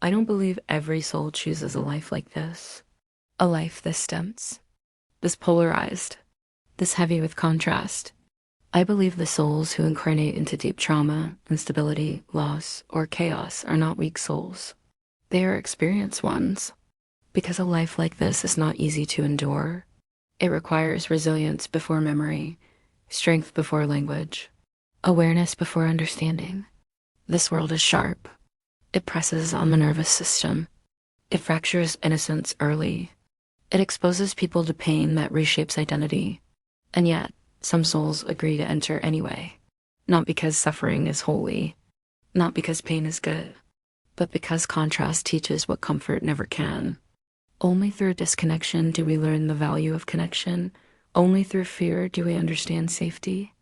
I don't believe every soul chooses a life like this. A life this dense, this polarized, this heavy with contrast. I believe the souls who incarnate into deep trauma, instability, loss, or chaos are not weak souls. They are experienced ones. Because a life like this is not easy to endure. It requires resilience before memory, strength before language, awareness before understanding. This world is sharp. It presses on the nervous system. It fractures innocence early. It exposes people to pain that reshapes identity. And yet, some souls agree to enter anyway. Not because suffering is holy, not because pain is good, but because contrast teaches what comfort never can. Only through disconnection do we learn the value of connection. Only through fear do we understand safety.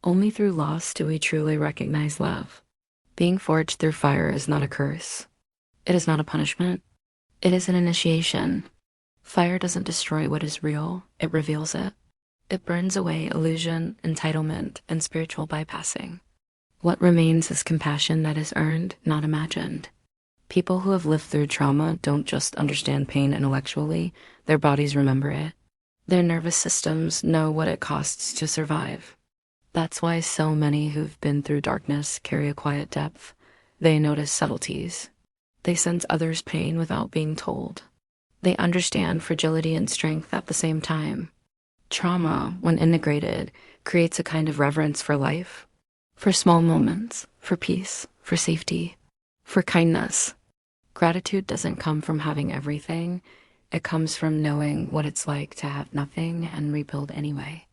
Only through loss do we truly recognize love. Being forged through fire is not a curse. It is not a punishment. It is an initiation. Fire doesn't destroy what is real, it reveals it. It burns away illusion, entitlement, and spiritual bypassing. What remains is compassion that is earned, not imagined. People who have lived through trauma don't just understand pain intellectually, their bodies remember it. Their nervous systems know what it costs to survive. That's why so many who've been through darkness carry a quiet depth. They notice subtleties. They sense others' pain without being told. They understand fragility and strength at the same time. Trauma, when integrated, creates a kind of reverence for life, for small moments, for peace, for safety, for kindness. Gratitude doesn't come from having everything. It comes from knowing what it's like to have nothing and rebuild anyway.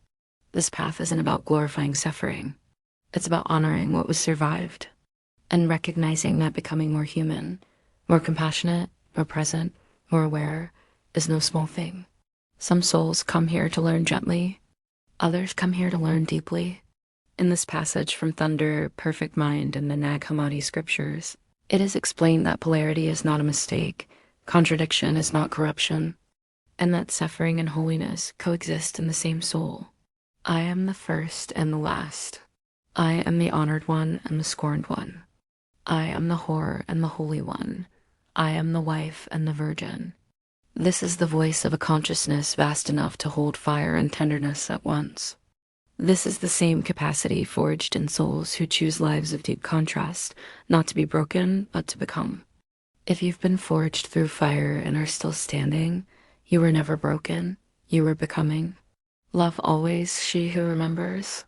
This path isn't about glorifying suffering. It's about honoring what was survived and recognizing that becoming more human, more compassionate, more present, more aware is no small thing. Some souls come here to learn gently. Others come here to learn deeply. In this passage from Thunder, Perfect Mind, and the Nag Hammadi scriptures, it is explained that polarity is not a mistake, contradiction is not corruption, and that suffering and holiness coexist in the same soul. I am the first and the last. I am the honored one and the scorned one. I am the whore and the holy one. I am the wife and the virgin. This is the voice of a consciousness vast enough to hold fire and tenderness at once. This is the same capacity forged in souls who choose lives of deep contrast, not to be broken, but to become. If you've been forged through fire and are still standing, you were never broken, you were becoming. Love always she who remembers.